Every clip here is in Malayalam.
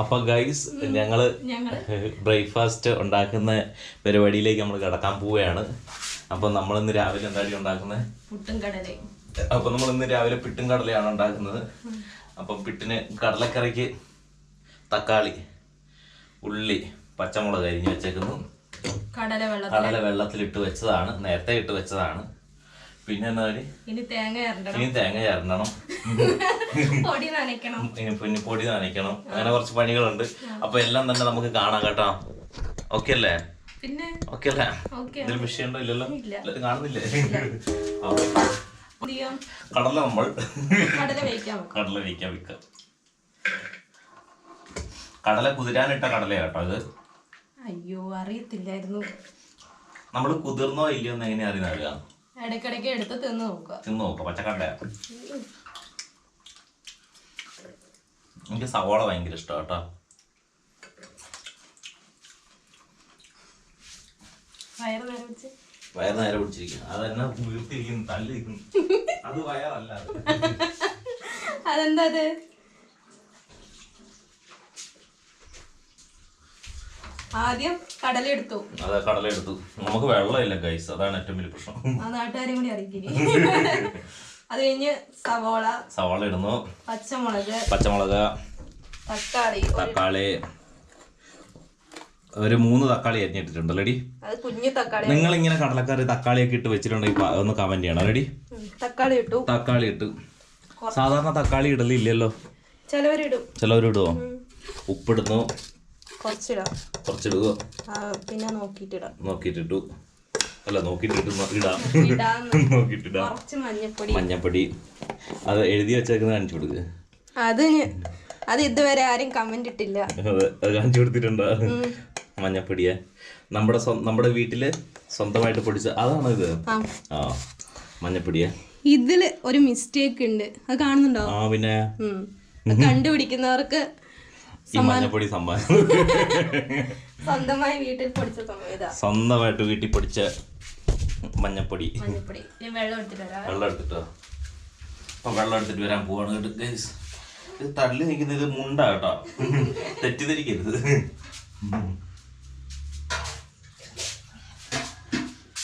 അപ്പൊ ഗൈസ് ഞങ്ങള് ബ്രേക്ക്ഫാസ്റ്റ് ഉണ്ടാക്കുന്ന പരിപാടിയിലേക്ക് നമ്മൾ കിടക്കാൻ പോവുകയാണ്. അപ്പൊ നമ്മളിന്ന് രാവിലെ എന്തായാലും ഉണ്ടാക്കുന്നത് പുട്ടും കടലയും. അപ്പൊ നമ്മളിന്ന് രാവിലെ പിട്ടും കടലയാണ് ഉണ്ടാക്കുന്നത്. അപ്പൊ പിട്ടിന് കടലക്കറിക്ക് തക്കാളി, ഉള്ളി, പച്ചമുളക് അരിഞ്ഞു വെച്ചേക്കുന്നു. കടല വെള്ളത്തിലിട്ട് വെച്ചതാണ്, നേരത്തെ ഇട്ട് വെച്ചതാണ്. പിന്നെ എന്താ ഇനി തേങ്ങ ചേർക്കണം, പിന്നെ പൊടി നനയ്ക്കണം. അങ്ങനെ കുറച്ച് പണികളുണ്ട്. അപ്പൊ എല്ലാം തന്നെ നമുക്ക് കാണാം കേട്ടോ. ഓക്കെ അല്ലേ? ഓക്കെ അല്ലേ? എന്തെങ്കിലും വിഷയമുണ്ടോ? ഇല്ലല്ലോ, കാണുന്നില്ലേ? കടല നമ്മൾ കടല വേവിക്കാൻ വെക്കാം. കടല കുതിരാനിട്ട കടലയാ കേട്ടോ ഇത്. അയ്യോ, അറിയത്തില്ലായിരുന്നു. നമ്മള് കുതിർന്നോ ഇല്ലയോ എന്ന് എങ്ങനെ അറിയാം? ഇടയ്ക്കിടയ്ക്ക് എടുത്ത് തിന്ന് നോക്കാം. പച്ചക്കടലയാ. എനിക്ക് സവാള ഭയങ്കര ഇഷ്ടം കേട്ടോ. വയറ് നേരെ പിടിച്ചിരിക്കും. അതെന്നെ വീർത്തിരിക്കുന്നു, തല്ലിരിക്കുന്നു. അത് വയറല്ല. അതെന്താ? ആദ്യം കടലെടുത്തു. അതെ, കടലെടുത്തു. നമുക്ക് വെള്ളമില്ല ഗൈസ്, അതാണ് ഏറ്റവും വലിയ പ്രശ്നം. ആ നാട്ടുകാരെയും കൂടി അറിയിക്കില്ലേ. അത് കഴിഞ്ഞ് സവാള ഇടുന്നു, പച്ചമുളക്, തക്കാളി ഒരു 3 തക്കാളി അരിഞ്ഞിട്ടിട്ടുണ്ട്. റെഡി? നിങ്ങൾ ഇങ്ങനെ കടലക്കറി തക്കാളിയൊക്കെ ഇട്ട് വെച്ചിട്ടുണ്ടെങ്കിൽ ഒന്ന് കമന്റ് ചെയ്യണം. റെഡി? തക്കാളി ഇട്ടു. സാധാരണ തക്കാളി ഇടലില്ലല്ലോ, ചിലവരിടുവോ? ഉപ്പിടുന്നു, കുറച്ചിടുക. പിന്നെ നോക്കിട്ടിട്ടു. അല്ല, നോക്കിട്ടിടാം. മഞ്ഞപ്പൊടി അത് എഴുതി വെച്ചേക്കുന്നത് കാണിച്ചു കൊടുക്കുക. അത് ഇതുവരെ ആരും കമന്റ് ഇട്ടില്ല. അതെ, അത് കാണിച്ചു കൊടുത്തിട്ടുണ്ടോ? മഞ്ഞപ്പൊടിയെ നമ്മുടെ വീട്ടില് സ്വന്തമായിട്ട് പൊടിച്ച അതാണ് ഇത്. ആ, മഞ്ഞപ്പൊടിയെ. ഇതില് ഒരു മിസ്റ്റേക്ക് ഉണ്ട്, അത് കാണുന്നുണ്ടോ? ആ, പിന്നെ കണ്ടുപിടിക്കുന്നവർക്ക് മഞ്ഞപ്പൊടി സമ്മാനം. സ്വന്തമായിട്ട് വീട്ടിൽ പൊടിച്ച മഞ്ഞപ്പൊടി. വെള്ളം എടുത്തിട്ടോ. അപ്പൊ വെള്ളം എടുത്തിട്ട് വരാൻ പോവാണ് കേട്ടോ ഗൈസ്. ഇത് തള്ളി നിൽക്കുന്നത് ഇത് മുണ്ടാ കേട്ടോ, തെറ്റിദ്ധരിക്കരുത്.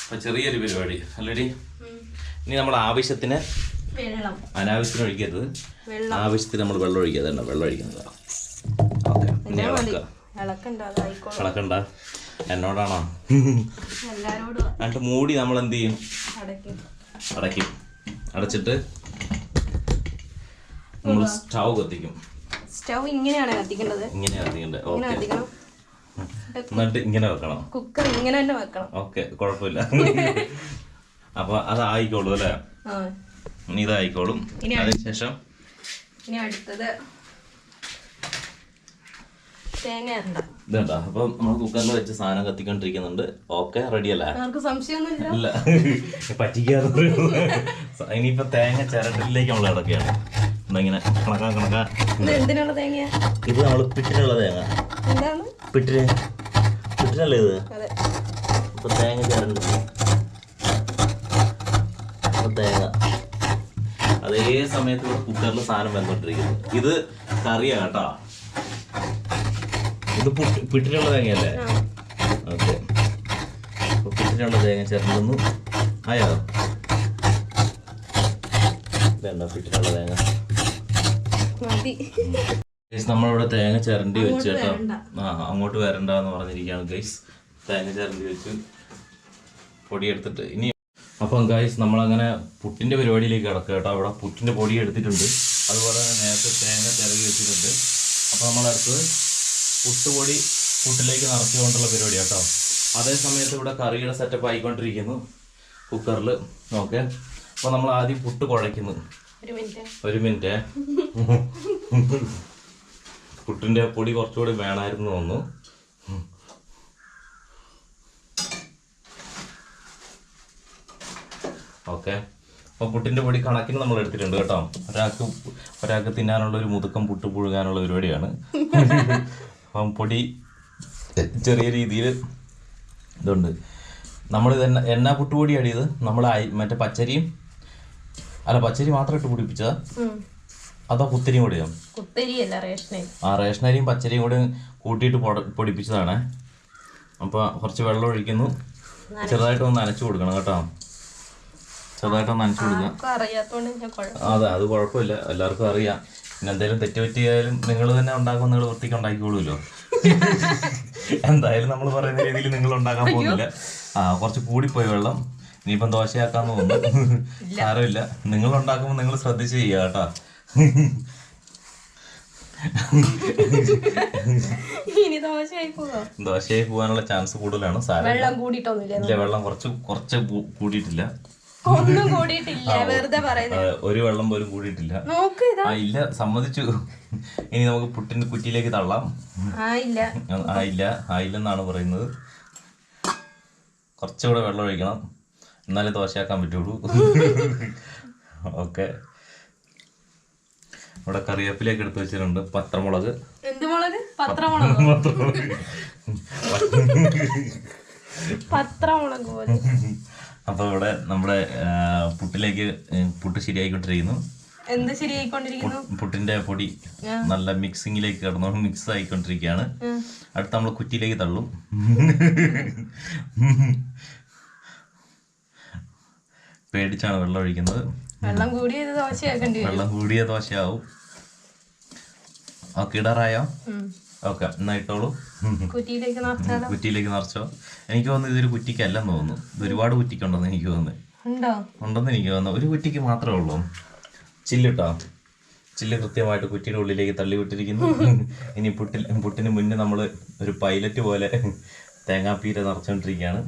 അപ്പൊ ചെറിയൊരു പരിപാടി അല്ലേടി. ഇനി നമ്മൾ ആവശ്യത്തിന്, അനാവശ്യത്തിന് ഒഴിക്കരുത്. ആവശ്യത്തിന് നമ്മൾ വെള്ളം ഒഴിക്കാതെ വെള്ളം ഒഴിക്കുന്നത്. ഓക്കെ, ഇനി ഇളക്കണ്ട. എന്നോടാണോ? എന്നിട്ട് മൂടി നമ്മൾ എന്ത് ചെയ്യും? അടയ്ക്കും. അടച്ചിട്ട് നമ്മൾ സ്റ്റൗ കത്തിക്കും. ഇങ്ങനെയാണ് കത്തിക്കേണ്ടത്. എന്നിട്ട് ഇങ്ങനെ വെക്കണം. കുക്കർ ഇങ്ങനെ തന്നെ വെക്കണം. ഓക്കെ, കുഴപ്പമില്ല. അപ്പൊ അതായിക്കോളൂ അല്ലേ? ഇനി ഇതായിക്കോളും. അതിനുശേഷം അടുത്തത് ഇതേണ്ട. അപ്പൊ നമ്മൾ കുക്കറിൽ വെച്ച് സാധനം കത്തിക്കൊണ്ടിരിക്കുന്നുണ്ട്. ഓക്കെ, റെഡി അല്ലേ? ഇല്ല, പറ്റിക്കാതെ. ഇനിയിപ്പോ തേങ്ങ ചിരട്ടിലേക്ക് നമ്മൾ കിടക്കുകയാണ്. ഇങ്ങനെ കണക്കാ. ഇത് നമ്മള് പിട്ടിനുള്ള തേങ്ങ. പിട്ടിനല്ലേ ഇത്? ഇപ്പൊ തേങ്ങ ചിരണ്ട്. തേങ്ങ അതേ സമയത്ത് ഇവിടെ കുക്കറിൽ സാധനം വെന്തോണ്ടിരിക്കുന്നു. ഇത് കറിയാ കേട്ടോ. ഇത് പിട്ടിനുള്ള തേങ്ങയല്ലേ? ഓക്കെ, പിട്ടിനുള്ള തേങ്ങ ചേർന്നു. ആയോ? വേണ്ട, പിട്ടിനുള്ള തേങ്ങ. നമ്മളിവിടെ തേങ്ങ ചിരണ്ടി വെച്ച് കേട്ടോ. അങ്ങോട്ട് വരണ്ടെന്ന് പറഞ്ഞിരിക്കുകയാണ് ഗൈസ്. തേങ്ങ ചിരണ്ടി വെച്ച് പൊടിയെടുത്തിട്ട് ഇനി. അപ്പം ഗൈസ് നമ്മളങ്ങനെ പുട്ടിൻ്റെ പരിപാടിയിലേക്ക് കിടക്കുക കേട്ടോ. അവിടെ പുട്ടിൻ്റെ പൊടി എടുത്തിട്ടുണ്ട്, അതുപോലെ തന്നെ നേരത്തെ തേങ്ങ ചിരകി വെച്ചിട്ടുണ്ട്. അപ്പോൾ നമ്മളടുത്തത് പുട്ടുപൊടി പുട്ടിലേക്ക് നിറച്ചുകൊണ്ടുള്ള പരിപാടി കേട്ടോ. അതേ സമയത്ത് ഇവിടെ കറിയുടെ സെറ്റപ്പ് ആയിക്കൊണ്ടിരിക്കുന്നു കുക്കറിൽ. ഓക്കെ, അപ്പോൾ നമ്മൾ ആദ്യം പുട്ട് കുഴയ്ക്കുന്നു. ഒരു മിനിറ്റ്. പുട്ടിൻ്റെ പൊടി കുറച്ചുകൂടി വേണമായിരുന്നു തോന്നുന്നു. ഓക്കെ, അപ്പോൾ പുട്ടിൻ്റെ പൊടി കണക്കിന് നമ്മൾ എടുത്തിട്ടുണ്ട് കേട്ടോ. ഒരാൾക്ക് തിന്നാനുള്ള ഒരു മുതുക്കം പുട്ട് പുഴുകാനുള്ള പരിപാടിയാണ്. അപ്പം പൊടി ചെറിയ രീതിയിൽ ഇതുണ്ട്. നമ്മളിത് എണ്ണ പുട്ടുപൊടിയാണ് ഇത്. നമ്മൾ മറ്റേ പച്ചരി മാത്രം ഇട്ട് പൊടിപ്പിച്ചതാ. അതോ കുത്തിരിയും കൂടിയോ? കുത്തരിയല്ല, റേഷനരി. ആ റേഷനരിയും പച്ചരിയും കൂടി കൂട്ടിയിട്ട് പൊടിപ്പിച്ചതാണേ. അപ്പോൾ കുറച്ച് വെള്ളം ഒഴിക്കുന്നു, ചെറുതായിട്ടൊന്ന് നനച്ചു കൊടുക്കണം കേട്ടോ, ചെറുതായിട്ടൊന്ന് നനച്ചു കൊടുക്കുക. അതെ, അത് കുഴപ്പമില്ല, എല്ലാവർക്കും അറിയാം. പിന്നെ എന്തെങ്കിലും തെറ്റ് പറ്റിയാലും നിങ്ങൾ തന്നെ ഉണ്ടാക്കുമ്പോൾ നിങ്ങൾ വൃത്തിക്ക് ഉണ്ടാക്കിക്കോളൂല്ലോ. എന്തായാലും നമ്മൾ പറയുന്ന രീതിയിൽ നിങ്ങൾ ഉണ്ടാക്കാൻ പോകുന്നില്ല. കുറച്ച് കൂടിപ്പോയി വെള്ളം. ഇനിയിപ്പം ദോശയാക്കാന്ന് തോന്നുന്നു. സാരമില്ല, നിങ്ങൾ ഉണ്ടാക്കുമ്പോൾ നിങ്ങൾ ശ്രദ്ധിച്ച് ചെയ്യുക കേട്ടോ. ദോശയായി പോകാനുള്ള ചാൻസ് കൂടുതലാണ്. ഇല്ല, വെള്ളം കുറച്ച് കൂടിയിട്ടില്ല. ഒരു വെള്ളം പോലും കൂടിയിട്ടില്ല. ഇല്ല, സമ്മതിച്ചു. ഇനി നമുക്ക് പുട്ടിന്റെ കുറ്റിയിലേക്ക് തള്ളാം. ആയില്ലെന്നാണ് പറയുന്നത്. കുറച്ചുകൂടെ വെള്ളം ഒഴിക്കണം, എന്നാലേ ദോശയാക്കാൻ പറ്റുള്ളൂ. ഓക്കെ, ഇവിടെ കറിവേപ്പിലേക്ക് എടുത്ത് വെച്ചിട്ടുണ്ട്. പത്രമുളക്. അപ്പൊ ഇവിടെ നമ്മുടെ പുട്ട് ശരിയായിക്കൊണ്ടിരിക്കുന്നു. എന്ത് ശരിയായിക്കൊണ്ടിരിക്കുന്നു? പുട്ടിന്റെ പൊടി നല്ല മിക്സിങ്ങിലേക്ക് കിടന്നു, മിക്സ് ആയിക്കൊണ്ടിരിക്കുകയാണ്. അടുത്ത് നമ്മൾ കുറ്റിയിലേക്ക് തള്ളും. പേടിച്ചാണ് വെള്ളം ഒഴിക്കുന്നത്. വെള്ളം കൂടിയ ദോശയാവും. ഓക്കെ, ഇടാറായോ? ഓക്കെ, എന്നാ ഇട്ടോളൂ. കുറ്റിയിലേക്ക് നിറച്ചോ. എനിക്ക് തോന്നുന്നു ഇതൊരു കുറ്റിക്കല്ലെന്ന് തോന്നുന്നു, ഇത് ഒരുപാട് കുറ്റിക്കുണ്ടെന്ന് എനിക്ക് തോന്നുന്നു. ഒരു കുറ്റിക്ക് മാത്രമേ ഉള്ളൂ. ചില്ലിട്ടോ, ചില്ല് കൃത്യമായിട്ട് കുറ്റിയുടെ ഉള്ളിലേക്ക് തള്ളി വിട്ടിരിക്കുന്നു. ഇനി പുട്ടിന് മുന്നേ നമ്മൾ ഒരു പൈലറ്റ് പോലെ തേങ്ങാപ്പീര നിറച്ചുകൊണ്ടിരിക്കുകയാണ്.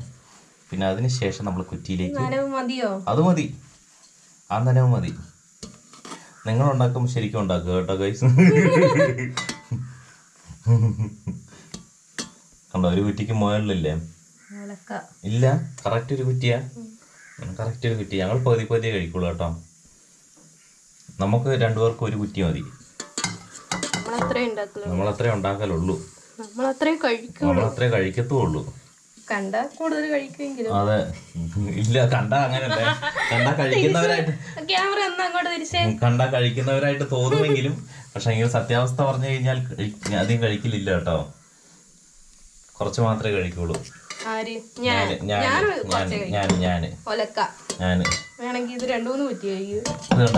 പിന്നെ അതിന് ശേഷം നമ്മൾ കുറ്റിയിലേക്ക്. അത് മതി, ആ നനവ് മതി. നിങ്ങൾ ഉണ്ടാക്കുമ്പോൾ ശരിക്കും ഉണ്ടാക്കുക കേട്ടോ ഗൈസ്. കണ്ടോ, ഒരു കുറ്റിക്ക് മുകളിലില്ലേ? ഇല്ല, കറക്റ്റ് ഒരു കുറ്റിയാ. ഞങ്ങൾ പകുതിയെ കഴിക്കുള്ളൂ കേട്ടോ. നമുക്ക് രണ്ടുപേർക്കും ഒരു കുറ്റി മതി. നമ്മളത്രേ ഉണ്ടാക്കലുള്ളൂ, നമ്മളത്രേ കഴിക്കത്തുള്ളൂ. അതെ, ഇല്ല, കണ്ടാ അങ്ങനല്ലേ, കണ്ടാ കഴിക്കുന്നവരായിട്ട് തോന്നുമെങ്കിലും പക്ഷെ എങ്കിൽ സത്യാവസ്ഥ പറഞ്ഞു കഴിഞ്ഞാൽ അധികം കഴിക്കലില്ല കേട്ടോ. കുറച്ച് മാത്രമേ കഴിക്കുള്ളൂ.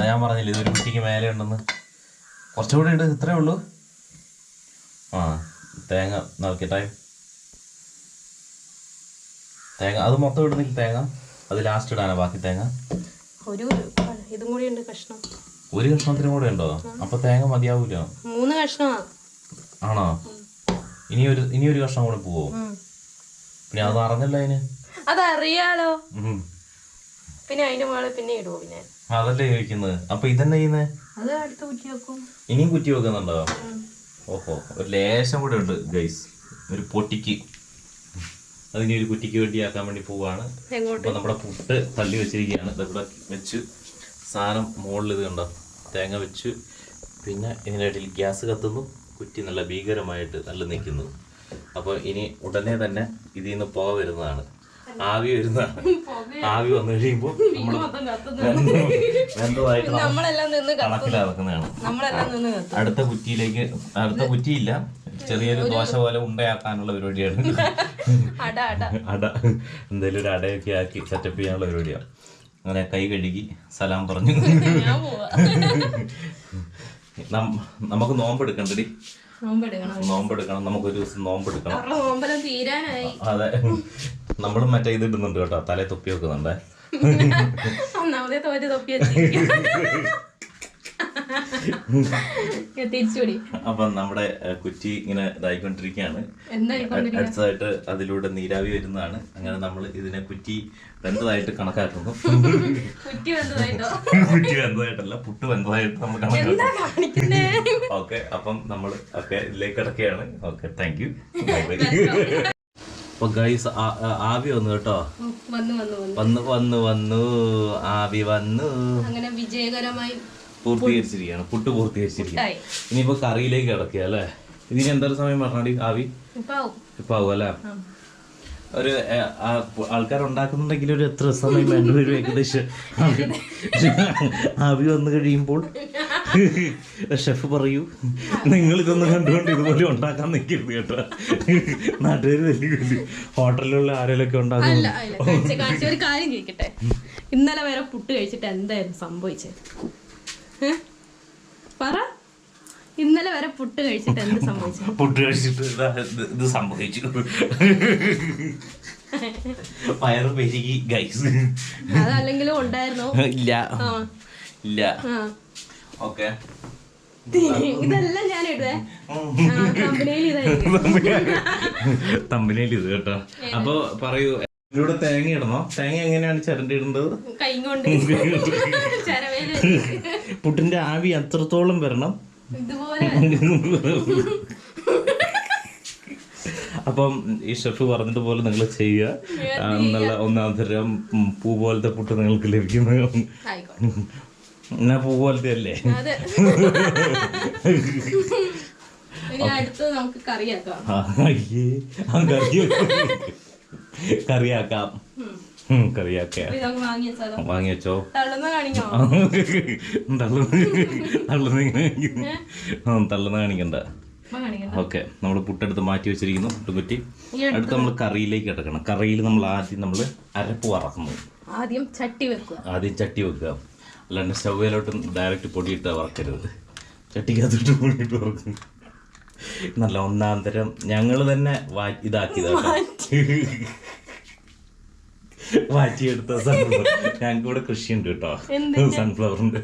ഞാൻ പറഞ്ഞില്ല ഇതൊരു കുറ്റിക്ക് മേലെ ഉണ്ടെന്ന്. കുറച്ചുകൂടെ ഉണ്ട്, ഇത്രേ ഉള്ളൂ. തേങ്ങ നോക്കിട്ടെ. തേങ്ങ അത് മൊത്തം ഇടുന്നില്ല, തേങ്ങ അത് ലാസ്റ്റ് ഇടാനാ ബാക്കി തേങ്ങ. ഒരു കഷ്ണത്തിനും കൂടെ ഉണ്ടോ? അപ്പൊ തേങ്ങ മതിയാവൂല. 3 കഷ്ണം ആണോ? ഇനി ഒരു കഷ്ണം കൂടെ പോവോ? പിന്നെ അത് അറിഞ്ഞല്ലോ അതിന്. അതറിയാലോ. പിന്നെ അതിന്റെ മുകളിൽ പിന്നെ ഇടുവോ? പിന്നെ അതല്ലേ ചോദിക്കുന്നത്. അപ്പൊ ഇതന്നെ ചെയ്യുന്നേ? ഇനിയും കുറ്റി വെക്കുന്നുണ്ടോ? ഓഹോ, ഒരു ലേശം കൂടെ ഉണ്ട് ഗൈസ്, ഒരു പൊട്ടിക്ക്. അതിന് ഒരു കുറ്റിക്ക് വേണ്ടി ആക്കാൻ വേണ്ടി പോവാണ്. അപ്പൊ നമ്മുടെ പുട്ട് തള്ളി വെച്ചിരിക്കുകയാണ്. ഇവിടെ വെച്ച് സാധനം മുകളിൽ ഇത് കണ്ടോ, തേങ്ങ വെച്ച്. പിന്നെ ഇതിനിടയിൽ ഗ്യാസ് കത്തുന്നു. കുറ്റി നല്ല ഭീകരമായിട്ട് നല്ല നിൽക്കുന്നു. അപ്പോൾ ഇനി ഉടനെ തന്നെ ഇതിൽ നിന്ന് പുക വരുന്നതാണ്, ആവി വരുന്നതാണ്. ആവി വന്നു കഴിയുമ്പോൾ നമ്മൾ വെന്തതായിട്ട് കണക്കിലിറക്കുന്നതാണ്. അടുത്ത കുറ്റിയില്ല, ചെറിയൊരു ദോശ പോലെ ഉണ്ടയാക്കാനുള്ള പരിപാടിയാണ്. അട എന്തായാലും ഒരു അടയൊക്കെ ആക്കി സെറ്റപ്പ് ചെയ്യാനുള്ള പരിപാടിയാണ്. അങ്ങനെ കൈ കഴുകി സലാം പറഞ്ഞു. നമുക്ക് നോമ്പെടുക്കണ്ടടി, നോമ്പെടുക്കണം. നമുക്കൊരു ദിവസം നോമ്പെടുക്കണം. അതെ, നമ്മളും മറ്റേ ഇത് ഇടുന്നുണ്ട് കേട്ടോ, തലേ തൊപ്പി വെക്കുന്നുണ്ടേ. അപ്പൊ നമ്മുടെ കുറ്റി ഇങ്ങനെ ഇതായിക്കൊണ്ടിരിക്കുകയാണ്. അടുത്തതായിട്ട് അതിലൂടെ നീരാവി വരുന്നതാണ്. അങ്ങനെ നമ്മൾ ഇതിനെ കുറ്റി വെന്തതായിട്ട് കണക്കാക്കുന്നു. കുറ്റി വെന്തതായിട്ടല്ല, പുട്ട് വെന്തതായിട്ട് നമ്മൾ കണക്കാക്കുന്നു. ഓക്കെ, അപ്പം നമ്മൾ ഇതിലേക്ക് കിടക്കുകയാണ്. Okay, thank you, bye bye. അപ്പൊ ഗൈസ് ആവി വന്നു കേട്ടോ, വന്നു ആവി വന്നു. അങ്ങനെ വിജയകരമായി പൂർത്തീകരിച്ചിരിക്കുകയാണ്, പുട്ട് പൂർത്തീകരിച്ചിരിക്കുകയാണ്. ഇനിയിപ്പോ കറിയിലേക്ക് കിടക്കുക അല്ലേ? ഇതിന് എന്തൊരു സമയം പറഞ്ഞാടി? ആവി ഇപ്പൊ ആവും അല്ലേ? ഒരു ആൾക്കാരുണ്ടാക്കുന്നുണ്ടെങ്കിൽ ഒരു എത്ര സമയം വേണ്ടി വരും ഏകദേശം? ആവി വന്നു കഴിയുമ്പോൾ ഷെഫ് പറയൂ, നിങ്ങളിതൊന്നും കണ്ടുകൊണ്ട് ഇതുപോലെ ഉണ്ടാക്കാൻ നിൽക്കരുത് കേട്ടോ. നാട്ടുകാർ വലിയ ഹോട്ടലിലുള്ള ആരെങ്കിലൊക്കെ ഉണ്ടാക്കും. ഒരു കാര്യം ചോദിക്കട്ടെ, ഇന്നലെ വരെ പുട്ട് കഴിച്ചിട്ട് എന്തായിരുന്നു സംഭവിച്ചത്? പറ, ഇന്നലെ വരെ പുട്ട് കഴിച്ചിട്ട് എന്ത് സംഭവിച്ചു? പുട്ട് കഴിച്ചിട്ട് ഇത് സംഭവിച്ചു, പയറ് പെരുകി ഗൈസ്. അതല്ലെങ്കിലും ഉണ്ടായിരുന്നോ? ഇല്ല ഇല്ല. ഓക്കെ, ഇതെല്ലാം ഞാൻ ഇടുവേ തമ്പനയിൽ ഇത് കേട്ടോ. അപ്പൊ പറയൂ, ഇതിലൂടെ തേങ്ങ ഇടണോ? തേങ്ങ എങ്ങനെയാണ് ചിരണ്ടി ഇടേണ്ടത്? കൈ കൊണ്ട് പുട്ടിന്റെ ആവി എത്രത്തോളം വരണം? ഇതുപോലെ. അപ്പം ഈ ഷെഫ് പറഞ്ഞിട്ട് പോലെ നിങ്ങൾ ചെയ്യുക. നല്ല ഒന്നാം തരം പൂ പോലത്തെ പുട്ട് നിങ്ങൾക്ക് ലഭിക്കുന്നത്. എന്നാ പൂ പോലത്തെ അല്ലേ? കറിയാക്കാം. വാങ്ങി വെച്ചോ. തള്ളുന്ന കാണിക്കണ്ട. ഓക്കെ, നമ്മൾ പുട്ടെടുത്ത് മാറ്റി വെച്ചിരിക്കുന്നു, പുട്ടുകുറ്റി. അടുത്ത് നമ്മൾ കറിയിലേക്ക് കിടക്കണം. കറിയിൽ നമ്മൾ ആദ്യം അരപ്പ് വറക്കുന്നു. ആദ്യം ചട്ടി വെക്കുക. അല്ലാണ്ട് സ്റ്റൗവിലോട്ടും ഡയറക്റ്റ് പൊടിയിട്ട് വറക്കരുത്. ചട്ടിക്കകത്തോട്ട് പൊടിയിട്ട് വറക്കും. നല്ല ഒന്നാം തരം ഞങ്ങൾ തന്നെ ഇതാക്കിയതാണ്, വാറ്റിയെടുത്ത സൺഫ്ലവർ. ഞങ്ങൾക്ക് ഇവിടെ കൃഷിയുണ്ട് കേട്ടോ, സൺഫ്ലവറിന്റെ.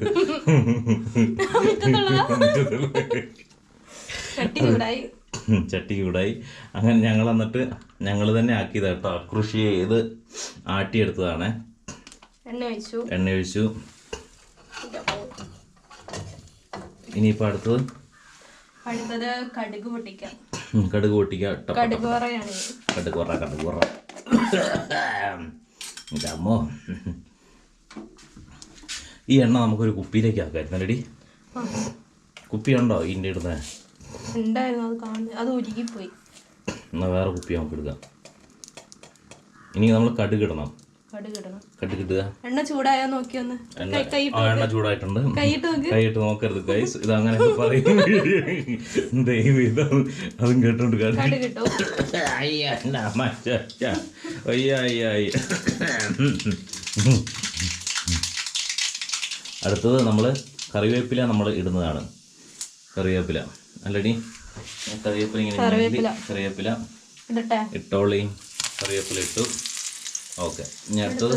ചട്ടി ചൂടായി. അങ്ങനെ ഞങ്ങൾ എന്നിട്ട് ഞങ്ങൾ തന്നെ ആക്കിയതാ കേട്ടോ. കൃഷി ചെയ്ത് ആട്ടിയെടുത്തതാണ്. എണ്ണ ഒഴിച്ചു. ഇനിയിപ്പോ അടുത്തത് കടുക് പൊട്ടിക്കാം. കടുക് വറ. ഇതാമോ, ഈ എണ്ണ നമുക്കൊരു കുപ്പിയിലേക്ക് ആക്കാം. റെഡി? കുപ്പി ഉണ്ടോ ഇതിൻ്റെ ഇടുന്നത്? എന്നാ വേറെ കുപ്പി നമുക്ക് എടുക്കാം. ഇനി നമ്മൾ കടുക് ഇടണം. എണ്ണ ചൂടായാ നോക്കിയൊന്ന്. എണ്ണ ചൂടായിട്ടുണ്ട്. കൈയിട്ട് നോക്കരുത് ഗൈസ്, ഇത് അങ്ങനെ പറയും. ദൈവം ഇതാണ് അതും കേട്ടോണ്ട്. അടുത്തത് നമ്മൾ കറിവേപ്പില നമ്മൾ ഇടുന്നതാണ്. കറിവേപ്പില അല്ലടി, കറിവേപ്പില ഇട്ടോളി. കറിവേപ്പില ഇട്ടു. ഓക്കെ, ഇനി അടുത്തത്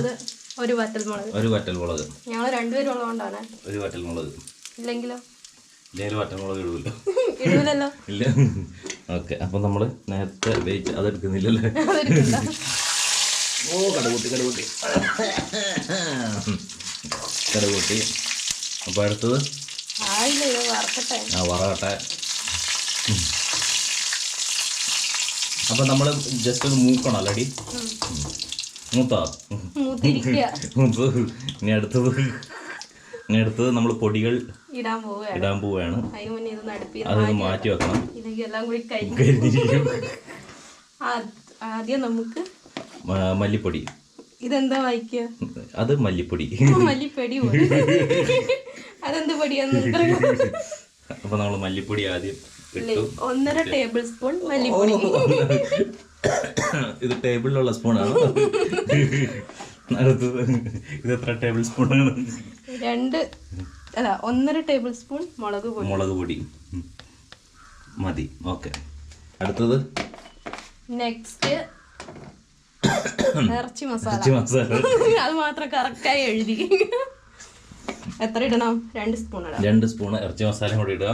ഒരു വറ്റൽമുളക്. ഞങ്ങൾ രണ്ടുപേരും ഉള്ളതുകൊണ്ടാണ് ഒരു വറ്റൽമുളക്. ഇല്ലെങ്കിലും വറ്റൽമുളക് ഇടൂലല്ലോ. ഇല്ല. ഓക്കെ, അപ്പൊ നമ്മള് നേരത്തെ വേവിച്ച് അതെടുക്കുന്നില്ലല്ലേ? ഓ, കടുകൂട്ടി. അപ്പൊ അടുത്തത് വറകട്ടെ. അപ്പൊ നമ്മള് ജസ്റ്റ് ഒന്ന് മൂക്കണം അല്ലടി? മൂത്തോ? ഇനി അടുത്തത് നമ്മൾ പൊടികൾ ഇടാൻ പോവുകയാണ്. അതൊന്ന് മാറ്റി വെക്കണം. ആദ്യം നമുക്ക് മല്ലിപ്പൊടി. ഇതെന്താ വായിക്കുക? അത് മല്ലിപ്പൊടി. അതെന്ത് പൊടിയാന്ന്? അപ്പൊ നമ്മൾ മല്ലിപ്പൊടി ആദ്യം ഇട്ടു. 1.5 ടേബിൾ സ്പൂൺ മല്ലിപ്പൊടി. ഇത് ടേബിളിലുള്ള സ്പൂണാണ്. അടുത്തത് ഇത് എത്ര ടേബിൾ സ്പൂണാണ്? 1.5 ടേബിൾ സ്പൂൺ മുളക് പൊടി മതി. ഓക്കെ, അടുത്തത് നെക്സ്റ്റ് ഇറച്ചി മസാല. അത് മാത്രം കറക്റ്റായി എഴുതി. എത്ര ഇടണം? 2 സ്പൂൺ ഇറച്ചി മസാല കൂടി ഇടുക.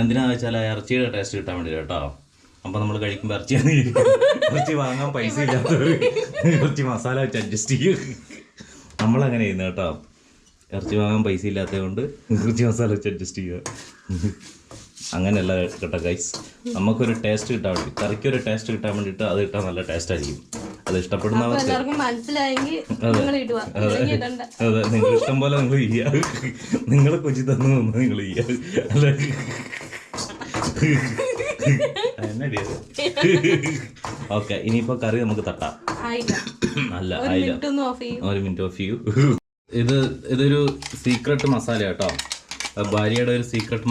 എന്തിനാന്ന് വെച്ചാൽ ഇറച്ചിയുടെ ടേസ്റ്റ് കിട്ടാൻ വേണ്ടി കേട്ടോ. അപ്പൊ നമ്മൾ കഴിക്കുമ്പോൾ ഇറച്ചി വാങ്ങാൻ പൈസ ഇല്ലാത്തവർ ഇറച്ചി മസാല വെച്ച് അഡ്ജസ്റ്റ് ചെയ്യും. നമ്മളങ്ങനെ ചെയ്യുന്നത് കേട്ടോ. ഇറച്ചി വാങ്ങാൻ പൈസ ഇല്ലാത്തത് കൊണ്ട് ഇറച്ചി മസാല വെച്ച് അഡ്ജസ്റ്റ് ചെയ്യുക. അങ്ങനെയല്ല കേട്ടോ ഗൈസ്, നമുക്കൊരു ടേസ്റ്റ് കിട്ടാൻ വേണ്ടി, കറിക്കൊരു ടേസ്റ്റ് കിട്ടാൻ വേണ്ടിയിട്ട് അത് ഇട്ടാൽ നല്ല ടേസ്റ്റ് ആയിരിക്കും. അത് ഇഷ്ടപ്പെടുന്നവർക്ക് അതെ, നിങ്ങൾ ഇഷ്ടം പോലെ നിങ്ങൾ ചെയ്യുക. നിങ്ങളെ കൊച്ചി തന്നു നിങ്ങൾ ചെയ്യുക. അല്ല ഓക്കെ, ഇനിയിപ്പോ കറി നമുക്ക് തട്ടാം. അല്ല, ആയില്ല, 1 മിനിറ്റ് ഓഫ് ചെയ്യൂ. ഇതൊരു സീക്രട്ട് മസാല കേട്ടോ. ഭാര്യയുടെ ഒരു സീക്രട്ട്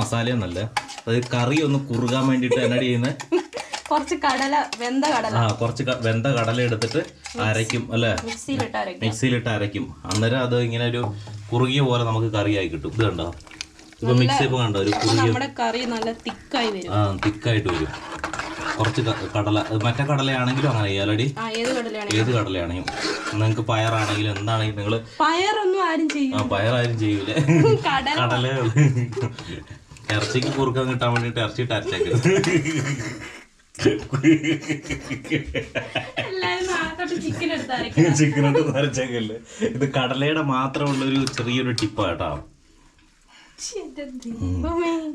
മസാലയൊന്നല്ല, അത് കറി ഒന്ന് കുറുകാൻ വേണ്ടിയിട്ട് എന്നാടി ചെയ്യുന്നത്, കുറച്ച് കുറച്ച് വെന്ത കടല എടുത്തിട്ട് അരയ്ക്കും അല്ലേ, മിക്സിയിലിട്ട് അരയ്ക്കും. അന്നേരം അത് ഇങ്ങനെ ഒരു കുറുകിയ പോലെ നമുക്ക് കറിയായി കിട്ടും. ഇത് കണ്ടോ, ഇപ്പൊ മിക്സ് ചെയ്യുമ്പോൾ കണ്ടോ ഒരു കറി നല്ല തിക്കായി വരും. തിക്കായിട്ട് വരും. കുറച്ച് കടല, മറ്റേ കടലയാണെങ്കിലും അങ്ങനെ ചെയ്യാലടി, ഏത് കടലയാണെങ്കിലും. നിങ്ങൾക്ക് പയറാണെങ്കിലും എന്താണെങ്കിലും നിങ്ങൾ പയറാരും ചെയ്യൂലേ, കടല ഇറച്ചിക്ക് കുറുക്കാൻ കിട്ടാൻ വേണ്ടിട്ട് ഇറച്ചിട്ട് അരച്ചേക്കരുത്. ചിക്കനോട്ട് അരച്ചേക്കല്ലേ. ഇത് കടലയുടെ മാത്രമുള്ളൊരു ചെറിയൊരു ടിപ്പാട്ടോ.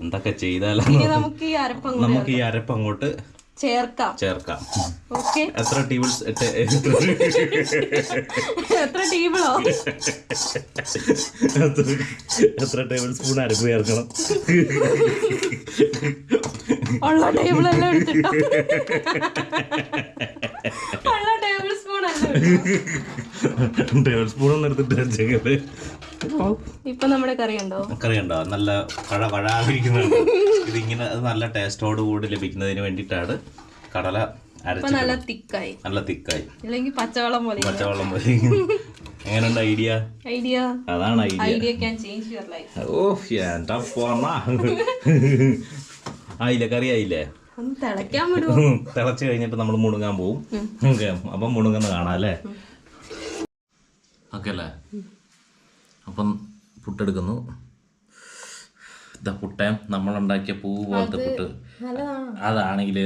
എന്തൊക്കെ ചെയ്താലും നമുക്ക് ഈ അരപ്പ് അങ്ങോട്ട് ചേർക്കാം. എത്ര ടേബിൾ സ്പൂൺ അരപ്പ് ചേർക്കണം? ടേബിൾ സ്പൂൺ ഒന്നും എടുത്തിട്ട് ഇപ്പൊ നമ്മുടെ കറിയുണ്ടോ നല്ല കഴാതിരിക്കുന്നുണ്ട്. ഇതിങ്ങനെ നല്ല ടേസ്റ്റോട് കൂടി ലഭിക്കുന്നതിന് വേണ്ടിയിട്ടാണ് കടല അരച്ച് നല്ല തിക്കായി പച്ചവെള്ളം പോലെ. എങ്ങനെയുണ്ട് ഐഡിയ? അതാണ് ഐഡിയ. ആയില്ലേ, കറി ആയില്ലേ? തിളച്ച് കഴിഞ്ഞിട്ട് നമ്മൾ മുണുങ്ങാൻ പോവും. ഓക്കെ, അപ്പം മുണുങ്ങുന്ന കാണാം അല്ലേ? ഓക്കെ അല്ലേ? അപ്പം പുട്ടെടുക്കുന്നു. ഇതാ പുട്ടയം, നമ്മളുണ്ടാക്കിയ പൂ പോലത്തെ പുട്ട്. അതാണെങ്കിൽ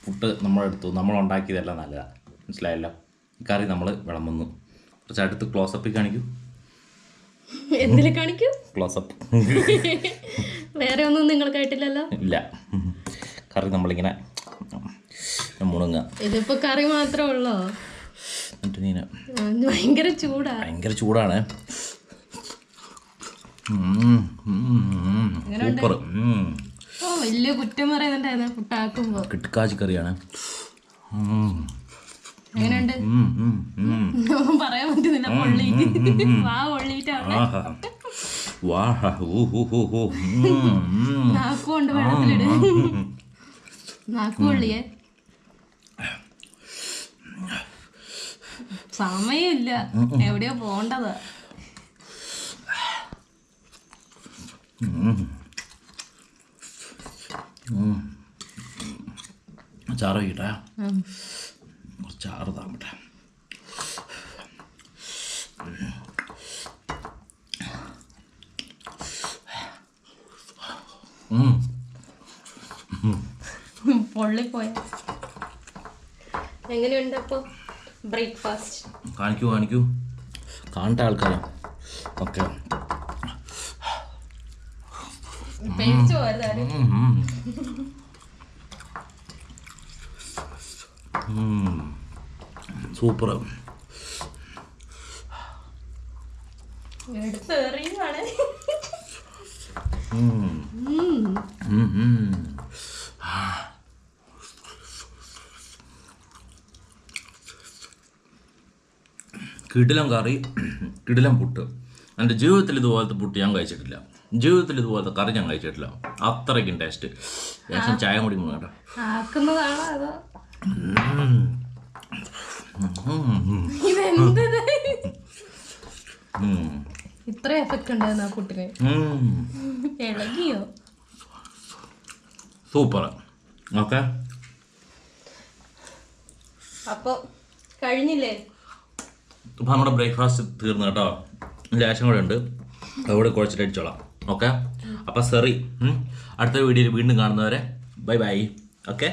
പുട്ട് നമ്മളെടുത്തു, നമ്മളുണ്ടാക്കിയതെല്ലാം നല്ലതാണ്, മനസ്സിലായല്ലോ. കറി നമ്മൾ വിളമ്പുന്നു. കുറച്ച് അടുത്ത് ക്ലോസപ്പിൽ കാണിക്കൂ. ക്ലോസപ്പ്. വേറെ ഒന്നും നിങ്ങൾ കേട്ടില്ലല്ലോ? ഇല്ല, കറി നമ്മളിങ്ങനെ മുണുങ്ങ. ഇതിപ്പോ കറി മാത്രമേ ഉള്ളോ? ഭയങ്കര ചൂടാണ്. സൂപ്പർ. വലിയ കുറ്റം പറയുന്നുണ്ടായിരുന്നു പുട്ടാക്കുമ്പോ. കിട്ടുക്കാച്ചി കറിയാണ്. എങ്ങനെയുണ്ട് പറയാൻ പറ്റുന്നില്ല, നാക്കുകൊണ്ട് വെള്ളത്തിലിട്. നാക്കുകൊള്ളിയേ, സമയമില്ല, എവിടെയോ പോണ്ടതാ. ചാറ് വയ്ക്കട്ടെ, ചാറ് താമ്പട്ടെ. പൊള്ളിപ്പോയ. എങ്ങനെയുണ്ട് അപ്പൊ ബ്രേക്ക്ഫാസ്റ്റ്? കാണിക്കൂ കാണട്ടെ ആൾക്കാരെ. Okay, super. കിടിലം കറി, കിടിലം പുട്ട്. എൻ്റെ ജീവിതത്തിൽ ഇതുപോലത്തെ പുട്ട് ഞാൻ കഴിച്ചിട്ടില്ല, ജീവിതത്തിൽ ഇതുപോലത്തെ കറി ഞാൻ കഴിച്ചിട്ടില്ല. അത്രയ്ക്കും ടേസ്റ്റ്. ശേഷം ചായ കൂടി കേട്ടോ. ഇത്ര എഫക്റ്റ് ഉണ്ടായിരുന്നു ആ പുട്ടിന്. ഇളകിയോ? സൂപ്പർ. ഓക്കെ, അപ്പൊ കഴിഞ്ഞില്ലേ? അപ്പൊ നമ്മുടെ ബ്രേക്ക്ഫാസ്റ്റ് തീർന്നു കേട്ടോ. ലേശം കൂടെ ഉണ്ട്, അവിടെ കുഴച്ചിട്ട് അടിച്ചോളാം. ഓക്കെ, അപ്പൊ സറി. അടുത്ത വീഡിയോയിൽ വീണ്ടും കാണുന്നവരെ ബൈ ബൈ. ഓക്കെ.